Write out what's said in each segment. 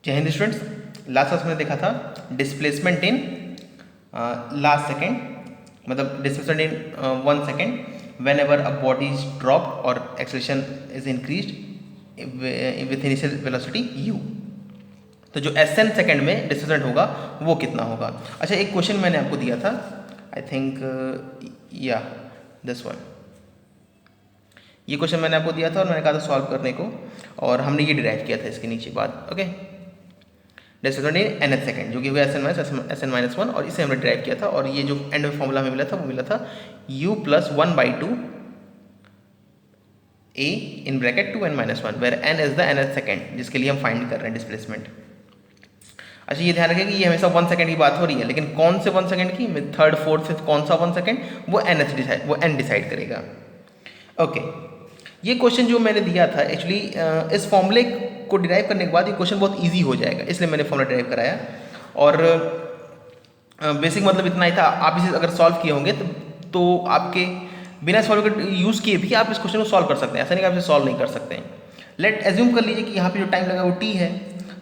जय Hind students, last class में देखा था डिस्प्लेसमेंट इन लास्ट सेकेंड, मतलब displacement in 1 second whenever a body is dropped और acceleration is increased with initial velocity u। तो जो एसएन सेकेंड में डिस्प्लेसमेंट होगा वो कितना होगा। अच्छा, एक क्वेश्चन मैंने आपको दिया था, आई थिंक या दिस वन, ये क्वेश्चन मैंने आपको दिया था और मैंने कहा था सॉल्व करने को, और हमने ये डिराइव किया था इसके नीचे बाद। Okay, displacement in nth second जो कि हुआ SN-1 और इसे हमने ड्राइव किया था, और ये जो एंड में फॉर्मूला हमें मिला था वो मिला था u + 1/2 a in bracket 2n-1 where n is the nth second जिसके लिए हम फाइंड कर रहे हैं डिस्प्लेसमेंट। अच्छा, ये ध्यान रखें कि ये हमेशा 1 सेकेंड की बात हो रही है, लेकिन कौन से 1 सेकेंड की, थर्ड फोर्थ फिफ्थ कौन सा 1 सेकेंड, वो n डिसाइड करेगा। ओके, ये क्वेश्चन जो मैंने दिया था एक्चुअली इस फॉर्मूले को डिराइव करने के बाद ये क्वेश्चन बहुत इजी हो जाएगा, इसलिए मैंने फॉर्मूला डिराइव कराया। और बेसिक मतलब इतना ही था। आप इसे अगर सॉल्व किए होंगे तो आपके बिना सॉल्व के यूज़ किए भी आप इस क्वेश्चन को सॉल्व कर सकते हैं, ऐसा नहीं कि आप इसे सॉल्व नहीं कर सकते हैं। लेट एज्यूम कर लीजिए कि यहाँ पे जो टाइम लगा वो t है,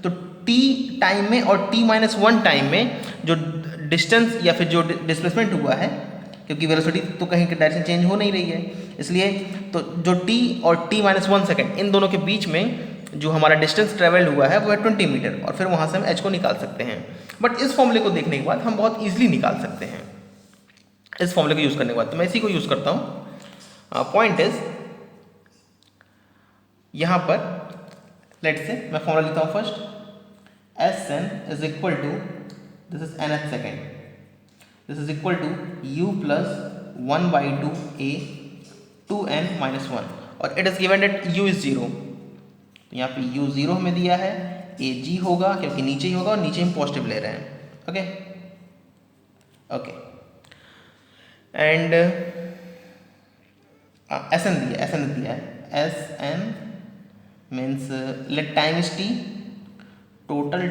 तो t टाइम में और t-1 टाइम में जो डिस्टेंस या फिर जो डिस्प्लेसमेंट हुआ है, क्योंकि वेलोसिटी तो कहीं की डायरेक्शन चेंज हो नहीं रही है, इसलिए तो जो t और t-1 सेकेंड इन दोनों के बीच में जो हमारा डिस्टेंस ट्रेवल्ड हुआ है वो है 20 मीटर, और फिर वहाँ से हम h को निकाल सकते हैं। बट इस फॉर्मूले को देखने के बाद हम बहुत ईजिली निकाल सकते हैं इस फॉर्मूले को यूज़ करने के बाद। तो मैं इसी को यूज़ करता हूँ। पॉइंट इज यहाँ पर लेट्स से मैं फॉर्मूला लिखता हूँ first, Sn is equal to, this is nth second, this is equal to u + 1/2 a 2n-1, और it is given that u is 0। तो यहाँ पे u 0 हमें दिया है, a g होगा क्योंकि नीचे ही होगा और नीचे हम पॉजिटिव ले रहे हैं। ओके ओके, एंड Sn दिया है, Sn means let time is t, total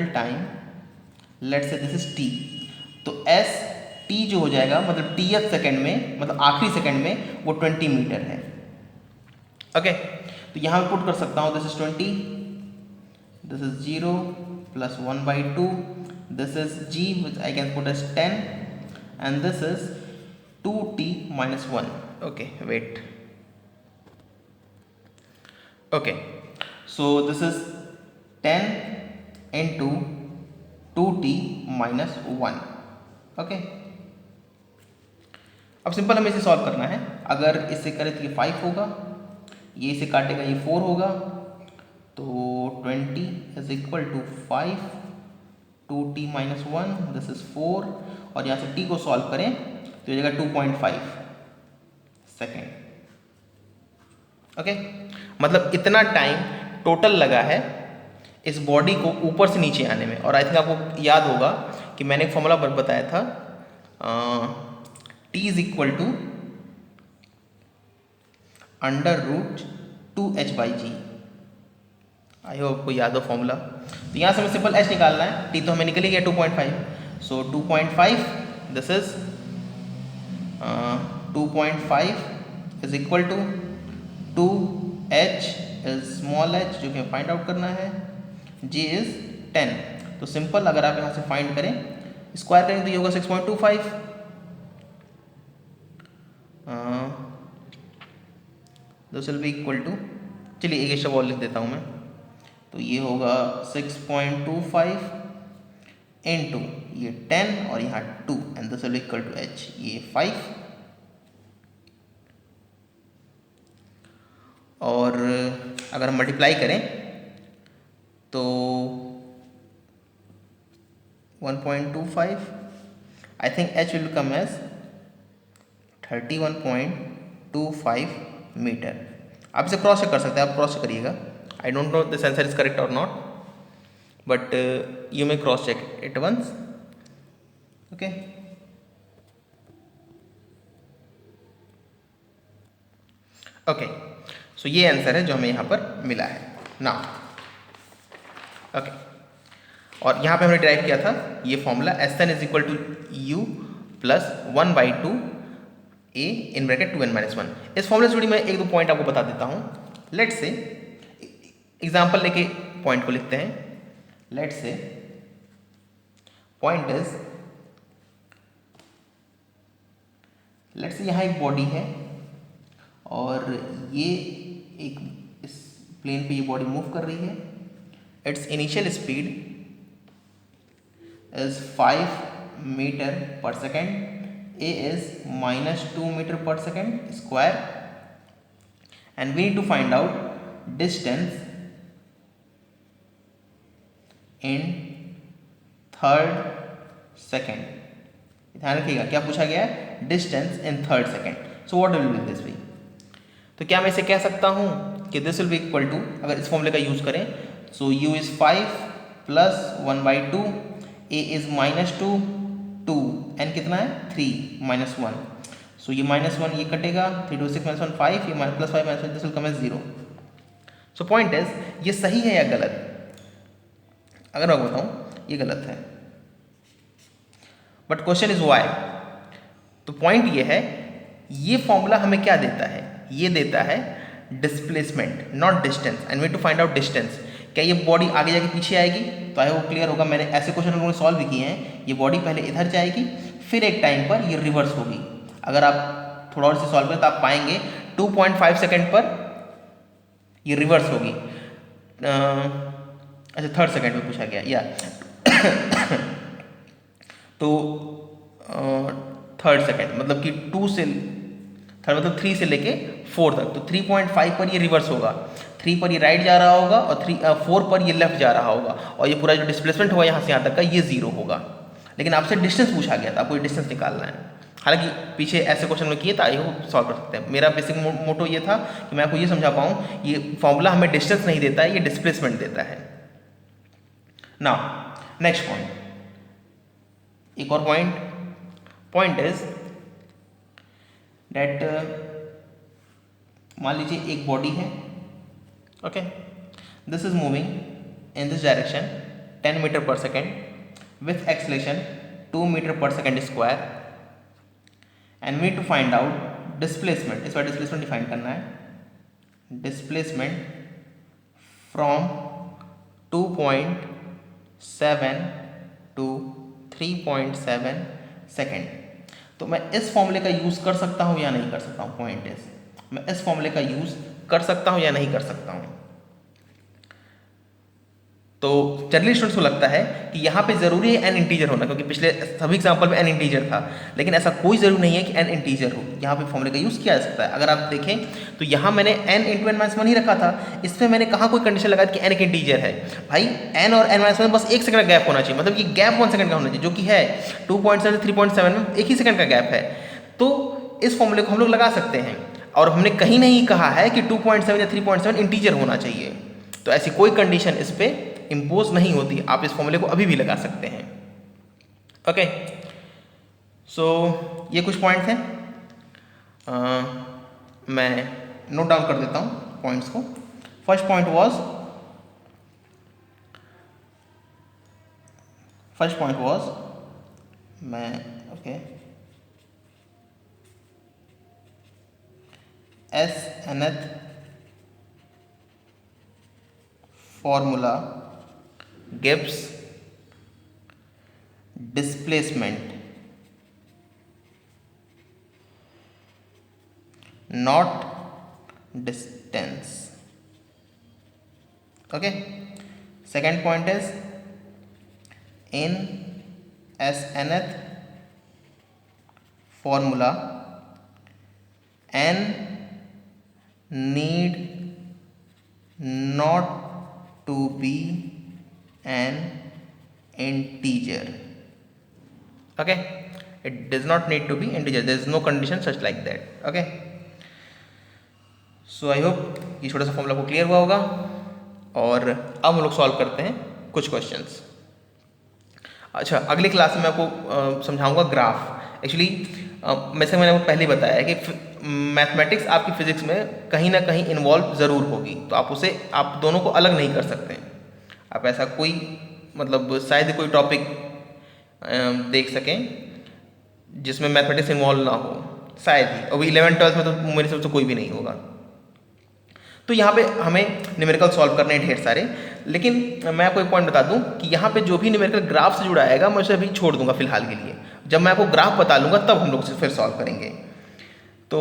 time let say this is t। तो s t जो हो जाएगा मतलब tth सेकेंड में, मतलब आखिरी सेकेंड में वो 20 मीटर है। ओके, तो यहाँ मैं पुट कर सकता हूँ, this is 20, this is 0 + 1/2, this is g which I can put as 10 and this is 2t-1। okay, wait, okay, so this is 10 into 2t-1। Okay, अब सिंपल हमें इसे सॉल्व करना है। अगर इसे करें तो ये 5 होगा, ये इसे काटेगा ये 4 होगा, तो 20 is equal to 5 2t-1, this is 4, और यहाँ से t को सॉल्व करें तो ये जगह 2.5 सेकेंड। ओके, मतलब इतना टाइम टोटल लगा है इस बॉडी को ऊपर से नीचे आने में। और आई थिंक आपको याद होगा कि मैंने एक फॉर्मूला बताया था, t is equal to √2h/g। I hope आपको याद हो फॉर्मूला। तो यहाँ से हमें सिंपल h निकालना है, t तो हमें निकल ही गया 2.5, so 2.5 this is 2.5 is equal to 2h is small h जो कि हमें फाइंड आउट करना है, g इज 10। तो सिंपल अगर आप यहाँ से फाइंड करें, स्क्वायर करेंगे तो ये होगा 6.25, this will be equal to, चलिए एक एक्स्ट्रा बॉल लिख देता हूँ मैं, तो ये होगा 6.25 इंटू ये 10 और यहाँ 2 and this will be equal to h, ये 5, और अगर हम मल्टीप्लाई करें तो 1.25, I think h will come as 31.25 metre. आप इसे क्रॉस चेक कर सकते हैं, आप क्रॉस चेक करिएगा। I don't know this answer is correct और not, but you may cross check it once. Okay, okay, so ये आंसर है जो हमें यहाँ पर मिला है ना। ओके, और यहाँ पे हमने ड्राइव किया था ये formula, Sn is equal to u + 1/2 a in bracket 2n-1। इस फॉर्मूले से जुड़ी मैं एक दो पॉइंट आपको बता देता हूँ। लेट से एग्जाम्पल लेके पॉइंट को लिखते हैं। लेट से पॉइंट इज, लेट से यहाँ एक बॉडी है और ये एक इस प्लेन पे ये बॉडी मूव कर रही है। Its initial speed is 5 metre per second, a is -2 metre per second square, and we need to find out distance in third second. ध्यान रखिएगा क्या पूछा गया है, distance in third second. So what will be this way, तो क्या मैं इसे कह सकता हूं कि this will be equal to, अगर इस फॉर्मूले का यूज करें, so u is 5 plus 1/2, a is -2, 2, n कितना है 3 -1, सो ये -1 ये कटेगा, 3 2 6 -1 5, ये +5 -1 this will come as 0। So point is ये सही है या गलत, अगर मैं बताऊं ये गलत है, बट क्वेश्चन इज वाई। तो पॉइंट ये है, ये फॉर्मूला हमें क्या देता है, ये देता है displacement not distance, and we to find out distance. क्या ये बॉडी आगे जाके पीछे आएगी, तो आई वो क्लियर होगा, मैंने ऐसे क्वेश्चन हम लोगों ने सॉल्व भी किए हैं। ये बॉडी पहले इधर जाएगी, फिर एक टाइम पर ये रिवर्स होगी। अगर आप थोड़ा और से सॉल्व करें तो आप पाएंगे 2.5 सेकेंड पर ये रिवर्स होगी। अच्छा थर्ड सेकेंड में पूछा गया या तो थर्ड सेकेंड मतलब कि 2 से थर्ड मतलब 3 से लेके 4 तक, तो 3.5 पर ये रिवर्स होगा, 3 पर ये राइट जा रहा होगा और 4 पर ये लेफ्ट जा रहा होगा, और ये पूरा जो डिस्प्लेसमेंट होगा यहाँ से यहाँ तक का ये 0 होगा। लेकिन आपसे डिस्टेंस पूछा गया था, आपको ये डिस्टेंस निकालना है। हालांकि पीछे ऐसे क्वेश्चन में किए तो आई वो सॉल्व कर सकते हैं। मेरा बेसिक मोटो ये था कि मैं आपको ये समझा पाऊँ, ये फॉर्मूला हमें डिस्टेंस नहीं देता है, ये डिस्प्लेसमेंट देता है। नाउ नेक्स्ट पॉइंट, एक और पॉइंट इज डेट, मान लीजिए एक बॉडी है, okay, this is moving in this direction 10 metre per second with acceleration 2 metre per second square, and we to find out displacement. इस बार डिस्प्लेसमेंट डिफाइन करना है, डिस्प्लेसमेंट फ्रॉम 2.7 टू 3.7 सेकेंड। तो मैं इस फॉर्मूले का यूज़ कर सकता हूँ या नहीं कर सकता हूँ, पॉइंट इज मैं इस फॉर्मूले का यूज़ कर सकता हूँ या नहीं कर सकता हूँ। तो जनरली स्टूडेंट्स को लगता है कि यहाँ पे जरूरी है n इंटीजर होना, क्योंकि पिछले सभी एग्जाम्पल में n इंटीजर था, लेकिन ऐसा कोई जरूरी नहीं है कि n इंटीजर हो। यहाँ पे फॉर्मूले का यूज़ किया जा सकता है। अगर आप देखें तो यहाँ मैंने n इंटू n -1 ही रखा था, इसमें मैंने कहाँ कोई कंडीशन लगाई कि n एक इंटीजर है। भाई n और n -1 बस 1 सेकंड का गैप होना चाहिए, मतलब कि गैप 1 सेकंड का होना चाहिए, जो कि है 2.7 3.7 में 1 ही सेकंड का गैप है। तो इस फॉर्मूले को हम लोग लगा सकते हैं, और हमने कहीं नहीं कहा है कि 2.7 या 3.7 इंटीजर होना चाहिए। तो ऐसी कोई कंडीशन इस पे इम्पोज नहीं होती, आप इस फॉर्मूले को अभी भी लगा सकते हैं। ओके, सो ये कुछ पॉइंट्स हैं, मैं नोट डाउन कर देता हूँ पॉइंट्स को। फर्स्ट पॉइंट वाज मैं okay S nth formula gives displacement not distance. Okay, second point is in nth formula n need not to be an integer. Okay, it does not need to be integer, there is no condition such like that. Okay, so I hope ये छोटा सा formula को clear हुआ होगा, और अब हम लोग सॉल्व करते हैं कुछ क्वेश्चंस। अच्छा, अगली क्लास में मैं आपको समझाऊंगा ग्राफ। एक्चुअली मैंने आपको पहले ही बताया है कि मैथमेटिक्स आपकी फिजिक्स में कहीं ना कहीं इन्वॉल्व ज़रूर होगी, तो आप दोनों को अलग नहीं कर सकते। आप ऐसा कोई मतलब शायद कोई टॉपिक देख सकें जिसमें मैथमेटिक्स इन्वॉल्व ना हो, शायद ही। अभी 11th 12th में तो मेरे हिसाब से कोई भी नहीं होगा। तो यहाँ पे हमें न्यूमेरिकल सॉल्व करने हैं ढेर सारे, लेकिन मैं आपको एक पॉइंट बता दूं कि यहाँ पे जो भी न्यूमेरिकल ग्राफ से जुड़ा आएगा मैं उसे अभी छोड़ दूंगा फिलहाल के लिए। जब मैं आपको ग्राफ बता लूँगा तब हम लोग उसे फिर सॉल्व करेंगे। तो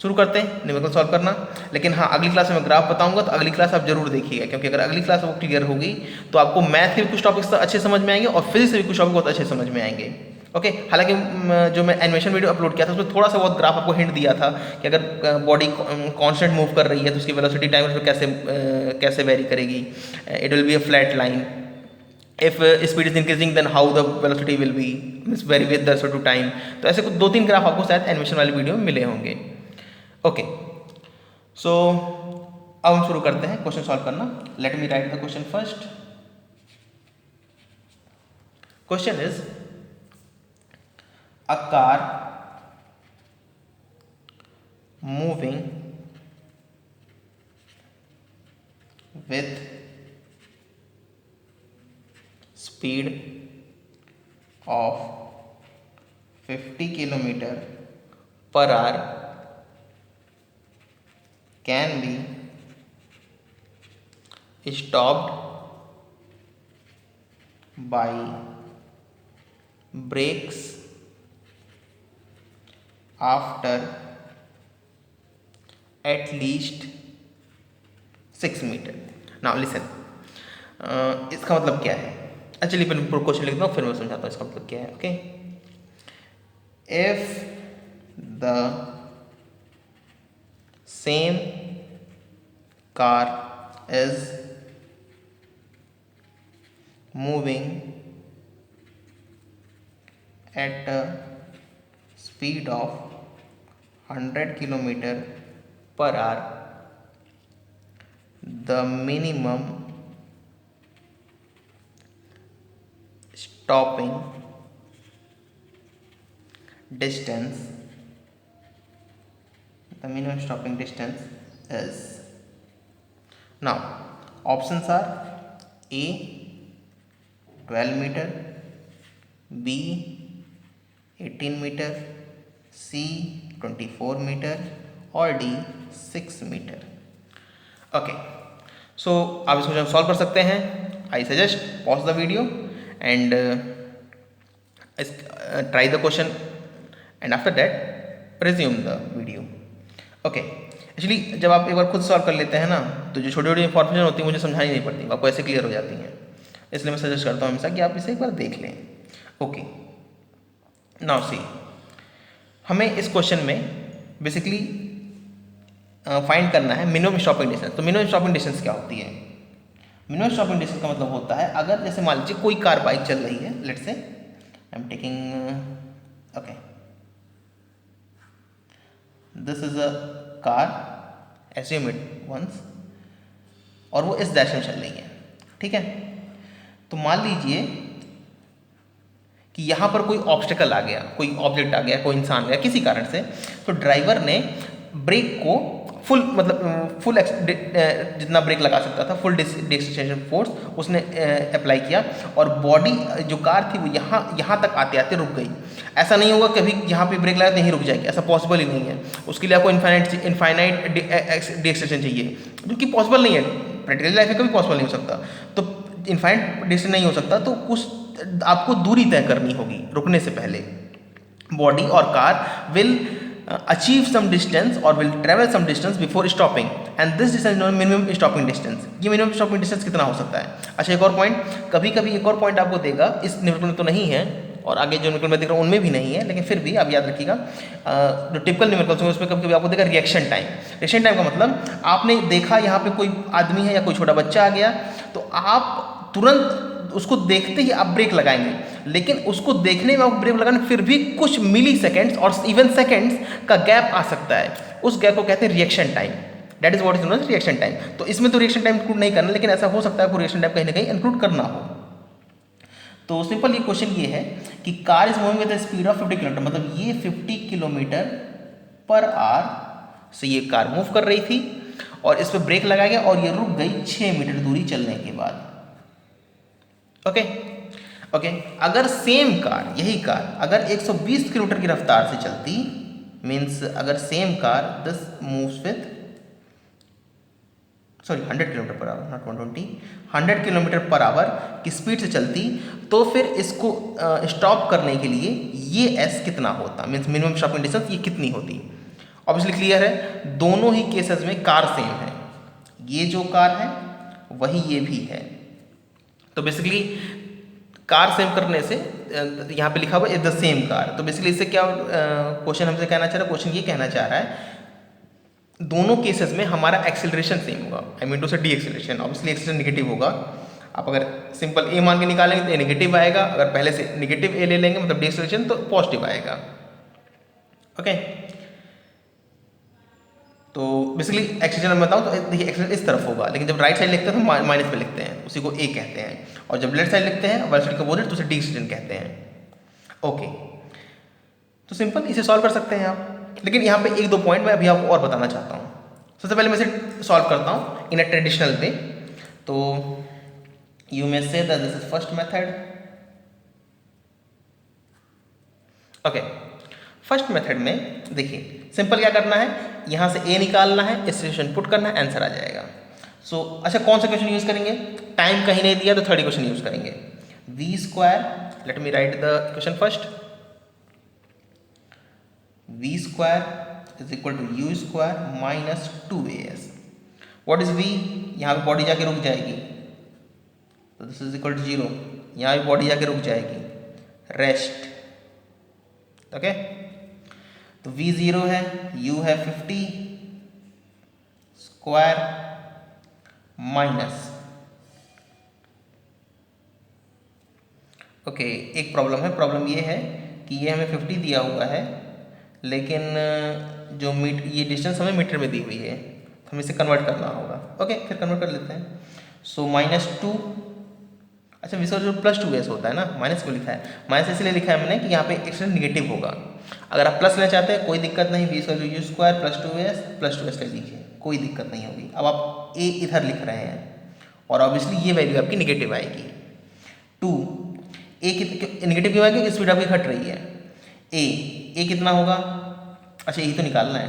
शुरू करते हैं न्यूमेरिकल सॉल्व करना। लेकिन हाँ, अगली क्लास में मैं ग्राफ बताऊंगा, तो अगली क्लास आप जरूर देखिएगा, क्योंकि अगर अगली क्लास वो क्लियर होगी तो आपको मैथ के भी कुछ टॉपिक्स अच्छे समझ में आएंगे और फिजिक्स से भी कुछ टॉपिक बहुत अच्छे समझ में आएंगे। ओके, हालांकि जो मैं एनिमेशन वीडियो अपलोड किया था उसमें थोड़ा सा बहुत ग्राफ आपको हिंट दिया था कि अगर बॉडी कांस्टेंट मूव कर रही है तो उसकी वेलोसिटी टाइम कैसे वेरी करेगी। It will be a flat line. If speed is increasing then how the velocity will be vary with the to time. तो ऐसे कुछ 2-3 ग्राफ आपको शायद एनिमेशन वाली वीडियो में मिले होंगे। ओके, सो अब हम शुरू करते हैं क्वेश्चन सॉल्व करना। Late me write the question first. Question is a car moving with speed of 50 km per hour can be stopped by brakes after at least 6 metre. Now listen, इसका मतलब क्या है? चलिए पहले क्वेश्चन लिखता हूँ फिर मैं समझाता हूँ इसका मतलब क्या है। Okay, if the same car is moving at a speed of 100 km per hour, the minimum stopping distance is, now options are A 12 meter, B 18 meter, C 24 meter और D 6 मीटर। ओके, सो आप इसको जो solve कर सकते हैं, I suggest pause the video and try the question and after that resume the video. Okay, actually जब आप एक बार खुद सॉल्व कर लेते हैं ना, तो जो छोटी छोटी इंफॉर्मेशन होती है मुझे समझानी नहीं पड़ती, आपको ऐसे क्लियर हो जाती हैं। इसलिए मैं सजेस्ट करता हूँ हमेशा कि आप इसे एक बार देख लें। ओके, नाउ सी, हमें इस क्वेश्चन में बेसिकली फाइंड करना है मिनिमम स्टॉपिंग डिस्टेंस। तो मिनिमम स्टॉपिंग डिस्टेंस क्या होती है? मिनिमम स्टॉपिंग डिस्टेंस का मतलब होता है, अगर जैसे मान लीजिए कोई कार बाइक चल रही है, let's say I am taking okay this is a car, assume it once, और वो इस डायरेक्शन में चल रही है, ठीक है। तो मान लीजिए कि यहाँ पर कोई ऑब्स्टिकल आ गया, कोई ऑब्जेक्ट आ गया, कोई इंसान आ गया किसी कारण से, तो ड्राइवर ने ब्रेक को फुल जितना ब्रेक लगा सकता था, फुल डिस्टेंशन फोर्स उसने अप्लाई किया, और बॉडी जो कार थी वो यहाँ तक आते आते रुक गई। ऐसा नहीं होगा कभी यहाँ पे ब्रेक लगाते ही रुक जाएगी, ऐसा पॉसिबल ही नहीं है। उसके लिए आपको इनफाइनाइट डिस्टेंशन चाहिए, जो कि पॉसिबल नहीं है, प्रैक्टिकल लाइफ में कभी पॉसिबल नहीं हो सकता। तो इनफाइनाइट डिस्टेंस नहीं हो सकता, तो कुछ आपको दूरी तय करनी होगी रुकने से पहले। बॉडी और car will achieve some distance और will travel some distance before stopping, and this distance known minimum stopping distance. ये मिनिमम स्टॉपिंग डिस्टेंस कितना हो सकता है? अच्छा, एक और पॉइंट, कभी कभी एक और पॉइंट आपको देगा, इस न्यूमेरिकल में तो नहीं है और आगे जो न्यूमेरिकल में देख रहा हूँ उनमें भी नहीं है, लेकिन फिर भी आप याद रखिएगा जो टिपिकल न्यूमेरिकल्स हैं उसमें कभी कभी आपको देगा रिएक्शन टाइम। रिएक्शन टाइम का मतलब आपने देखा यहाँ पे कोई आदमी है या कोई छोटा बच्चा आ गया, तो आप तुरंत उसको देखते ही आप ब्रेक लगाएंगे, लेकिन उसको देखने में आप ब्रेक लगाने फिर भी कुछ मिली सेकेंड्स और इवन सेकेंड्स का गैप आ सकता है, उस गैप को कहते हैं reaction time. That is what is known as reaction time. तो इसमें तो रिएक्शन टाइम इंक्लूड नहीं करना, लेकिन ऐसा हो सकता है आपको रिएक्शन टाइम कहीं ना कहीं इंक्लूड करना हो। तो सिंपल ये क्वेश्चन ये है कि car is moving with speed of 50 kilometre, मतलब ये 50 किलोमीटर पर आवर से ये कार मूव कर रही थी और इस पर ब्रेक लगाया गया और ये रुक गई 6 मीटर दूरी चलने के बाद। ओके, अगर सेम कार, यही कार अगर 120 किलोमीटर की रफ्तार से चलती, मीन्स अगर same car this moves with sorry 100 kilometre per hour, not 120, 100 kilometre per hour की स्पीड से चलती, तो फिर इसको स्टॉप करने के लिए ये एस कितना होता, मीन्स मिनिमम स्टॉपिंग डिस्टेंस ये कितनी होती। ऑब्वियसली क्लियर है, दोनों ही केसेस में कार सेम है, ये जो कार है वही ये भी है। तो बेसिकली कार सेम करने से यहाँ पे लिखा हुआ इज द सेम कार, तो बेसिकली इससे क्या क्वेश्चन हमसे कहना चाह रहा है, क्वेश्चन ये कहना चाह रहा है दोनों केसेस में हमारा एक्सेलरेशन सेम होगा, आई मीन टू से D acceleration, obviously acceleration negative होगा। आप अगर सिंपल ए मान के निकालेंगे तो ए नेगेटिव आएगा, अगर पहले से नेगेटिव ए ले लेंगे मतलब डी एक्सेलरेशन तो पॉजिटिव आएगा। ओके, तो बेसिकली एक्सेलरेशन मैं बताऊँ तो देखिए एक्सेलरेशन इस तरफ होगा, लेकिन जब राइट साइड लिखते हैं तो माइनस पे लिखते हैं, उसी को ए कहते हैं, और जब लेफ्ट साइड लिखते हैं वाइट साइड को अपोजिट तो उसे डी एक्सेलरेशन कहते हैं। ओके, तो सिंपल इसे सॉल्व कर सकते हैं आप, लेकिन यहाँ पे एक दो पॉइंट मैं अभी आपको और बताना चाहता हूँ। सबसे पहले मैं इसे सॉल्व करता हूँ इन अ ट्रेडिशनल वे। तो you may say that this is first method. Okay, first method में देखिए सिंपल क्या करना है, यहाँ से ए निकालना है, इस सिचुएशन पुट करना है, आंसर आ जाएगा। सो अच्छा कौन सा क्वेश्चन यूज करेंगे, टाइम कहीं नहीं दिया तो थर्ड क्वेश्चन यूज करेंगे, V square, let me write the question first, v square is equal to u square minus 2as. What is v? यहाँ पे बॉडी जाके रुक जाएगी, तो दिस इज इक्वल टू 0, यहाँ पे बॉडी जाके रुक जाएगी, रेस्ट। ओके, तो v 0 है, u है 50 स्क्वायर माइनस, ओके एक प्रॉब्लम है, प्रॉब्लम ये है कि ये हमें 50 दिया हुआ है, लेकिन जो ये डिस्टेंस हमें मीटर में दी हुई है, तो हमें इसे कन्वर्ट करना होगा। ओके, फिर कन्वर्ट कर लेते हैं। सो -2, अच्छा विसर जो +2s होता है ना, माइनस क्यों लिखा है, माइनस इसलिए लिखा है हमने कि यहाँ पे एक्सटेंशन निगेटिव होगा। अगर आप प्लस लेना चाहते हैं कोई दिक्कत नहीं, v u स्क्वायर +2s ले लीजिए, कोई दिक्कत नहीं होगी। अब आप a इधर लिख रहे हैं और ऑब्वियसली ये वैल्यू आपकी निगेटिव आएगी। 2 a निगेटिव क्यों आएगी, क्योंकि स्पीड आपकी घट रही है। ए कितना होगा, अच्छा यही तो निकालना है।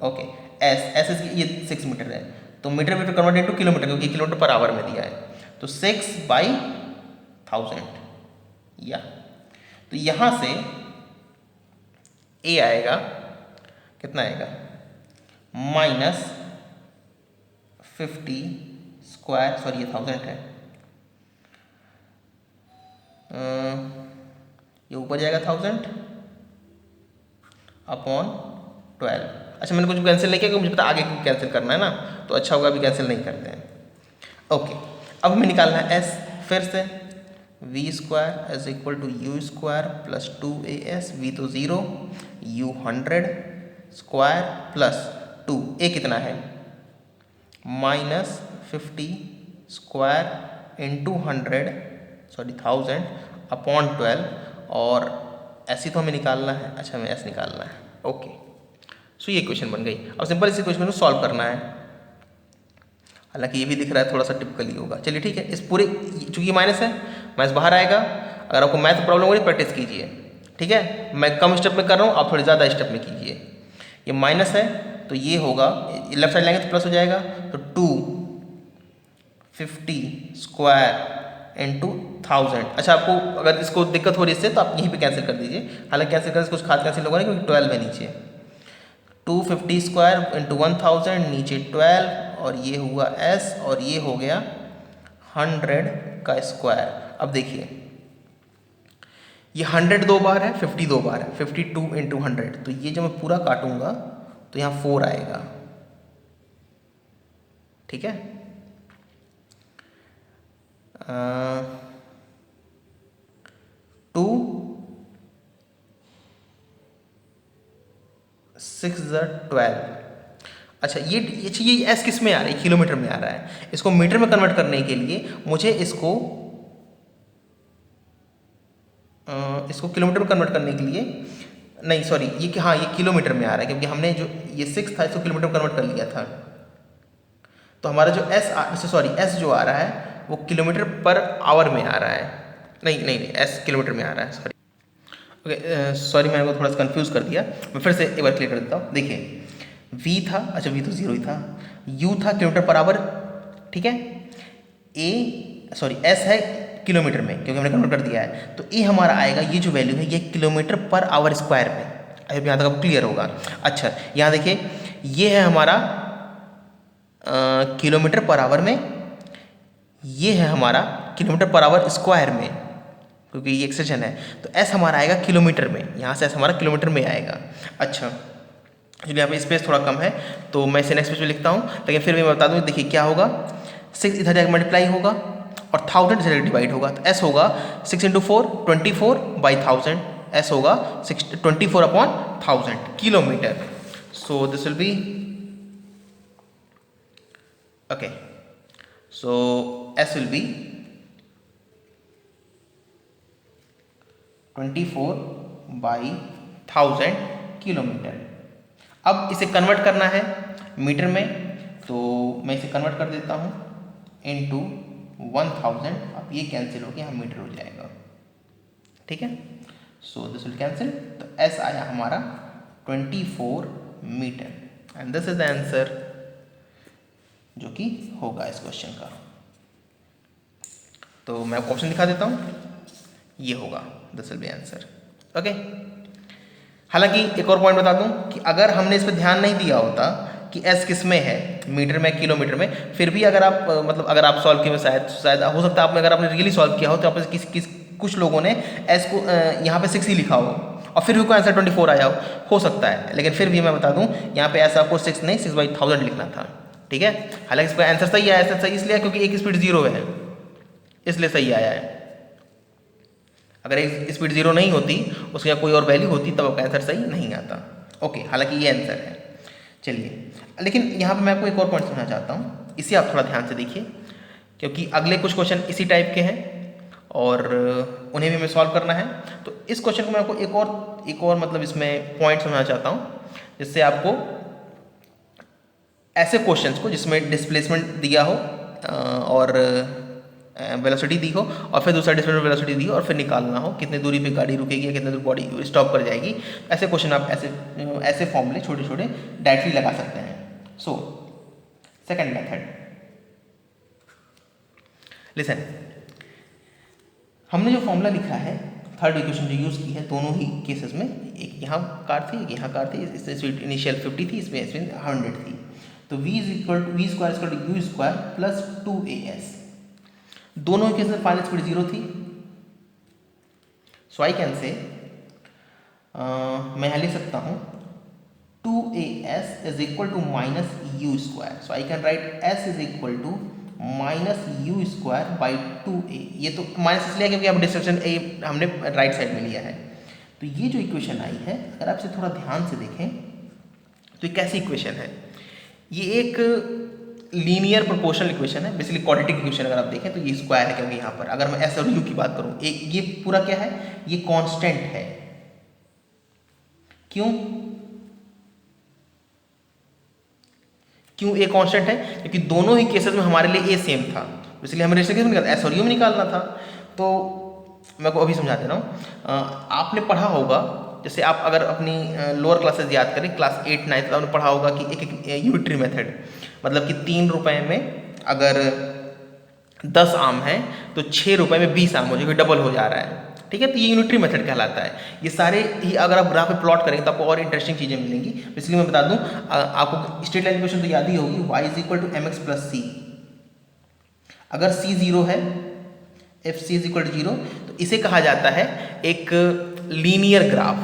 ओके, एस ये 6 मीटर है, तो मीटर कन्वर्ट इनटू किलोमीटर, क्योंकि किलोमीटर पर आवर में दिया है, तो 6/1000 या, तो यहाँ से ए आएगा कितना आएगा, -50 स्क्वायर, सॉरी ये 1000 है, ये ऊपर जाएगा 1000 अपॉन 12। अच्छा मैंने कुछ कैंसिल नहीं किया क्योंकि मुझे पता आगे क्यों कैंसिल करना है ना, तो अच्छा होगा अभी कैंसिल नहीं करते हैं। ओके, अब हमें निकालना है एस, फिर से v square is equal to u square plus 2as, v तो 0, u 100 स्क्वायर प्लस 2, a कितना है -50 स्क्वायर इंटू 100, सॉरी 1000 अपॉन 12, और ऐसी तो हमें निकालना है, अच्छा हमें एस निकालना है। ओके, सो ये क्वेश्चन बन गई। अब सिंपल इसी क्वेश्चन को सॉल्व करना है, हालांकि ये भी दिख रहा है थोड़ा सा टिपिकली होगा, चलिए ठीक है। इस पूरे चूंकि माइनस है, माइनस बाहर आएगा। अगर आपको मैथ प्रॉब्लम हो रही प्रैक्टिस कीजिए, ठीक है। मैं कम स्टेप में कर रहा हूँ, आप थोड़ी ज़्यादा स्टेप में कीजिए। ये माइनस है तो ये होगा, लेफ्ट साइड लेंगे तो प्लस हो जाएगा, तो 250 स्क्वायर इंटू 1000। अच्छा आपको अगर इसको दिक्कत हो रही है इससे तो आप यहीं पे कैंसिल कर दीजिए, हालांकि कैंसिल करने से कुछ खास कैंसिल होगा नहीं क्योंकि 12 है नीचे। 250 स्क्वायर इंटू 1000 नीचे 12, और ये हुआ s, और ये हो गया 100 का स्क्वायर। अब देखिए ये 100 दो बार है, 50 दो बार है, 52 इंटू 100, तो ये जब मैं पूरा काटूंगा तो यहाँ 4 आएगा, ठीक है। 2 6 12। अच्छा ये एस किस में आ रहा है, किलोमीटर में आ रहा है। इसको मीटर में कन्वर्ट करने के लिए मुझे इसको किलोमीटर में कन्वर्ट करने के लिए, नहीं सॉरी ये हाँ ये किलोमीटर में आ रहा है, क्योंकि हमने जो ये 6 था इसको किलोमीटर में कन्वर्ट कर लिया था। तो हमारा जो एस जो आ रहा है वो किलोमीटर पर आवर में आ रहा है, नहीं एस किलोमीटर में आ रहा है, सॉरी। ओके सॉरी मैंने को थोड़ा सा कंफ्यूज कर दिया, मैं फिर से एक बार क्लियर कर देता हूँ। देखिए v था, अच्छा v तो 0 ही था, u था किलोमीटर पर आवर, ठीक है, s है किलोमीटर में क्योंकि हमने कन्वर्ट कर दिया है, तो a हमारा आएगा, ये जो वैल्यू है ये किलोमीटर पर आवर स्क्वायर में। अब यहाँ तक आपको क्लियर होगा। अच्छा यहाँ देखिए, ये है हमारा किलोमीटर पर आवर में, ये है हमारा किलोमीटर पर आवर स्क्वायर में, क्योंकि ये एक्सटेंशन है, तो s हमारा आएगा किलोमीटर में, यहाँ से s हमारा किलोमीटर में आएगा। अच्छा चलिए यहाँ पे स्पेस थोड़ा कम है तो मैं इसे नेक्स्ट पेज में लिखता हूँ, लेकिन फिर भी मैं बता दूँ, देखिए क्या होगा, 6 इधर जाकर मल्टीप्लाई होगा और 1000 इधर डिवाइड होगा, तो s होगा 6 × 4 24/1000, s होगा 24/1000 kilometre. So this will B okay, so s will be 24/1000 kilometre. अब इसे कन्वर्ट करना है मीटर में, तो मैं इसे कन्वर्ट कर देता हूँ इनटू 1000, अब ये कैंसिल हो गया, यहाँ मीटर हो जाएगा, ठीक है। सो दिस विल कैंसिल, तो s आया हमारा 24 metre, and this is the answer जो कि होगा इस क्वेश्चन का। तो मैं आपको ऑप्शन दिखा देता हूँ, ये होगा, this will B answer, okay. हालांकि एक और पॉइंट बता दूं कि अगर हमने इस पर ध्यान नहीं दिया होता कि s किस में है, मीटर में किलोमीटर में, फिर भी अगर आप मतलब अगर आप सॉल्व किए, शायद हो सकता है आपने, अगर आपने रियली सॉल्व किया हो तो आप कुछ लोगों ने s को यहाँ पे 6 ही लिखा हो और फिर भी कोई आंसर 24 आया हो सकता है, लेकिन फिर भी मैं बता दूं यहाँ पे ऐसा आपको 6 नहीं 6/1000 लिखना था, ठीक है। हालांकि इसका आंसर सही आया, सही इसलिए क्योंकि एक स्पीड 0 है, इसलिए सही आया है। अगर एक स्पीड 0 नहीं होती, उसकी कोई और वैल्यू होती, तब आपका आंसर सही नहीं आता, ओके। हालांकि ये आंसर है। चलिए, लेकिन यहाँ पे मैं आपको एक और पॉइंट समझना चाहता हूँ, इसे आप थोड़ा ध्यान से देखिए, क्योंकि अगले कुछ क्वेश्चन इसी टाइप के हैं और उन्हें भी हमें सॉल्व करना है। तो इस क्वेश्चन को मैं आपको एक और मतलब इसमें पॉइंट समझना चाहता हूँ, जिससे आपको ऐसे क्वेश्चंस को जिसमें डिस्प्लेसमेंट दिया हो और वेलोसिटी दी हो और फिर दूसरा डिस्प्लेसमेंट वेलोसिटी दी हो और फिर निकालना हो कितने दूरी पे गाड़ी रुकेगी या कितने दूर बॉडी स्टॉप कर जाएगी, ऐसे क्वेश्चन आप ऐसे फॉर्मूले छोटे छोटे डायरेक्टली लगा सकते हैं। सो सेकंड मेथड, लिसन, हमने जो फॉर्मूला लिखा है, थर्ड इक्वेशन जो यूज़ की है दोनों ही केसेस में, एक यहाँ कार थी एक यहाँ कार थी, इसमें स्पीड इनिशियल 50 थी, इसमें 100 थी, तो v square u square plus 2as, दोनों के साथ फाइनल स्पीड 0 थी। सो आई कैन से, मैं यहाँ लिख सकता हूँ 2as is equal to minus u square, so I can write s is equal to minus u square by 2a। ये तो माइनस इसलिए क्योंकि अब डिस्ट्रक्शन a हमने राइट साइड में लिया है। तो ये जो इक्वेशन आई है, अगर आप इसे थोड़ा ध्यान से देखें तो ये कैसी इक्वेशन है, ये एक लीनियर प्रोपोर्शनल इक्वेशन है, बेसिकली क्वाड्रेटिक इक्वेशन। अगर आप देखें तो ये स्क्वायर है, क्योंकि यहाँ पर अगर मैं s और u की बात करूँ, ये पूरा क्या है, ये कांस्टेंट है। क्यों ये कांस्टेंट है, क्योंकि दोनों ही केसेस में हमारे लिए a सेम था, इसलिए हमें रेशियो किसमें निकालना, s और u में निकालना था। तो मैं को अभी समझा दे रहा हूँ, आपने पढ़ा होगा, जैसे आप अगर अपनी लोअर क्लासेस याद करें, क्लास 8 9 तो आपने पढ़ा होगा कि एक यूनिटरी मेथड, मतलब कि 3 रुपए में अगर 10 आम है तो 6 रुपए में 20 आम हो जाएगा, डबल हो जा रहा है, ठीक है। तो ये यूनिटरी मेथड कहलाता है। ये सारे ही अगर आप ग्राफ पे प्लॉट करेंगे तो आपको और इंटरेस्टिंग चीज़ें मिलेंगी। इसलिए मैं बता दूं, आपको स्ट्रेट लाइन इक्वेशन तो याद ही होगी, y is equal to mx plus C. अगर c 0 है, if c is equal to 0, तो इसे कहा जाता है एक लीनियर ग्राफ,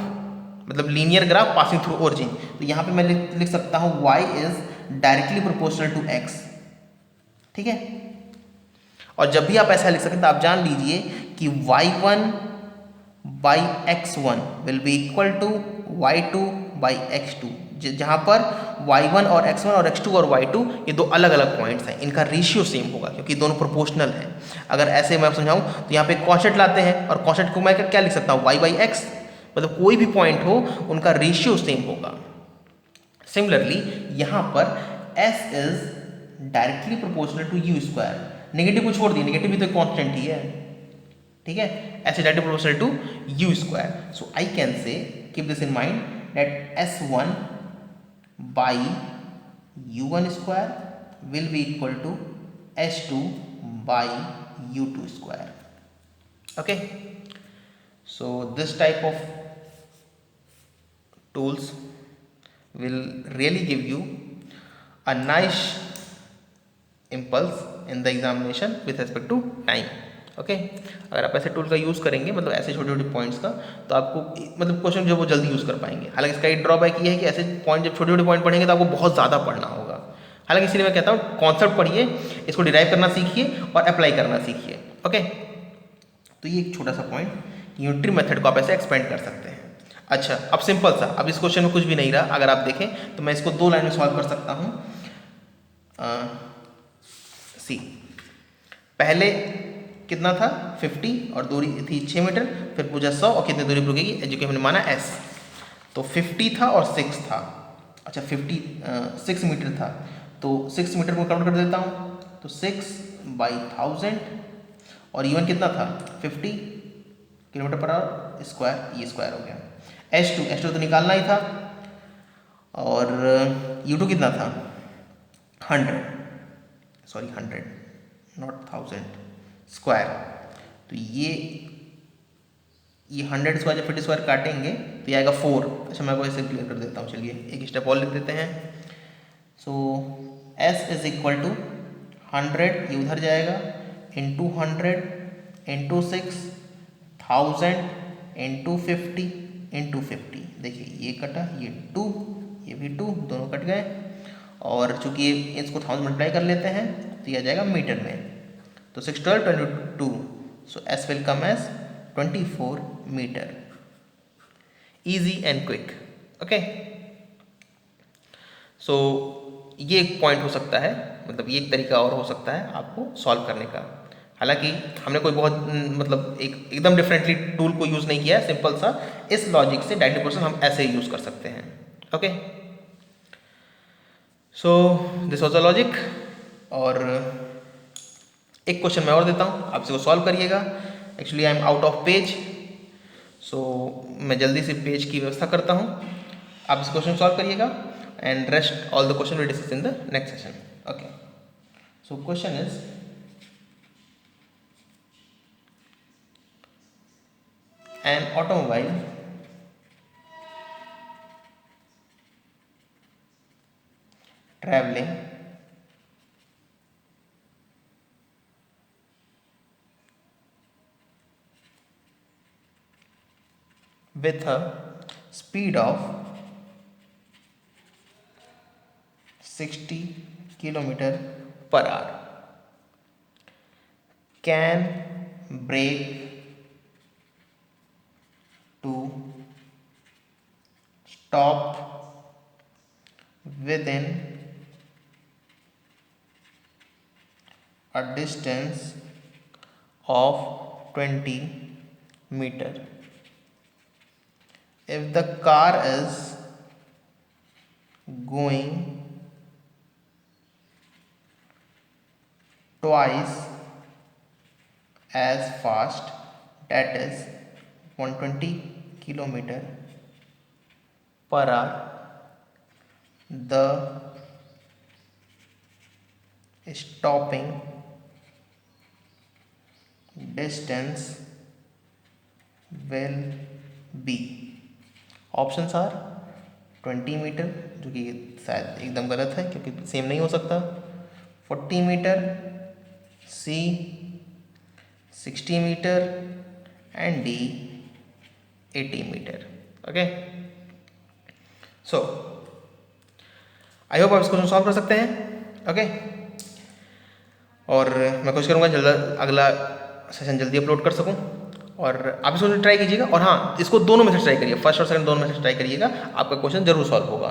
मतलब linear graph passing through origin. तो यहाँ पे मैं लिख सकता हूँ y is directly proportional to x, ठीक है। और जब भी आप ऐसा लिख सकें तो आप जान लीजिए कि y1 by x1 will be equal to y2 by x2, जहाँ पर y1 और x1 और x2 और y2 ये दो अलग अलग पॉइंट्स हैं, इनका रेशियो सेम होगा क्योंकि दोनों प्रोपोर्शनल हैं। अगर ऐसे मैं समझाऊं तो यहाँ पे कॉन्स्टेंट लाते हैं और कॉन्स्टेंट को मैं क्या लिख सकता हूँ, y बाई x, मतलब कोई भी पॉइंट हो उनका रेशियो सेम होगा। सिमिलरली यहाँ पर s is directly proportional to u square, negative को छोड़ दिए, नेगेटिव भी तो कांस्टेंट ही है, ठीक है। s is directly proportional to u square, so I can say, keep this in mind, that s1 by u1 square will be equal to h2 by u2 square. Okay, so this type of tools will really give you a nice impulse in the examination with respect to time. Okay अगर आप ऐसे tool का use करेंगे, मतलब ऐसे छोटे छोटे points का, तो आपको मतलब क्वेश्चन जो वो जल्दी यूज़ कर पाएंगे. हालांकि इसका एक ड्रॉबैक ये है कि ऐसे पॉइंट जब छोटे छोटे पॉइंट पढ़ेंगे तो आपको बहुत ज़्यादा पढ़ना होगा. हालांकि इसलिए मैं कहता हूँ कॉन्सेप्ट पढ़िए, इसको डिराइव करना सीखिए और अप्लाई करना सीखिए. ओके, तो ये एक छोटा सा पॉइंट यूनिटरी मेथड को आप ऐसे एक्सपेंड कर सकते हैं. अच्छा, अब सिंपल सा, अब इस क्वेश्चन में कुछ भी नहीं रहा. अगर आप देखें तो मैं इसको 2 लाइन में सॉल्व कर सकता हूँ. सी, पहले कितना था 50 और दूरी थी 6 मीटर, फिर पूछा 100 और कितनी दूरी पर रुकेगी, जो कि हमने माना s. तो 50 था और 6 था. अच्छा 6 मीटर था, तो 6 मीटर को काउंट कर देता हूँ. तो 6/1000 और E1 कितना था 50 किलोमीटर पर आवर स्क्वायर, ये स्क्वायर हो गया. h2 तो निकालना ही था, और U2 कितना था 100 नॉट 1000 स्क्वायर. तो ये 100 स्क्वायर जब 50 स्क्वायर काटेंगे तो ये आएगा 4. अच्छा मैं को ऐसे क्लियर कर देता हूँ. चलिए एक स्टेप और लिख देते हैं. सो S इज इक्वल टू 100, ये उधर जाएगा, इंटू 100 इंटू 6, 1000 इंटू 50 इंटू 50. देखिए ये कटा, ये 2, ये भी 2, दोनों कट गए. और चूंकि इसको 1000 मल्टीप्लाई कर लेते हैं तो ये आ जाएगा मीटर में. तो 6 12 22, so S will come as 24 meter. Easy and quick. Okay, so ये एक पॉइंट हो सकता है, मतलब ये एक तरीका और हो सकता है आपको सॉल्व करने का. हालांकि हमने कोई बहुत मतलब एकदम डिफरेंटली टूल को यूज़ नहीं किया है. सिंपल सा इस लॉजिक से 90% हम ऐसे ही यूज़ कर सकते हैं. Okay, so this was the logic. और एक क्वेश्चन मैं और देता हूँ, आप इसको सॉल्व करिएगा. Actually I am out of page, so मैं जल्दी से पेज की व्यवस्था करता हूँ. आप इस क्वेश्चन सॉल्व करिएगा and rest all the question we discuss in the next session. Okay, so question is, an automobile traveling with a speed of 60 kilometer per hour can brake to stop within a distance of 20 meter if the car is going twice as fast, that is 120 kilometer per hour. The stopping distance will be, options are 20 metre, जो कि शायद एकदम गलत है क्योंकि same नहीं हो सकता, 40 metre, C 60 metre and D 80 metre. Okay, so I hope आप इसको सॉल्व कर सकते हैं. ओके, और मैं कोशिश करूँगा अगला सेशन जल्दी अपलोड कर सकूँ, और आप इसको ट्राई कीजिएगा. और हाँ, इसको दोनों में से ट्राई करिए, फर्स्ट और सेकंड दोनों में से ट्राई करिएगा, आपका क्वेश्चन जरूर सॉल्व होगा.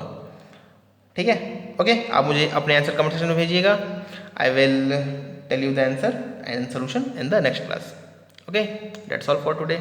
ठीक है, ओके, आप मुझे अपने आंसर कमेंट सेक्शन में भेजिएगा. I will tell you the answer and solution in the next class. Okay, that's all for today.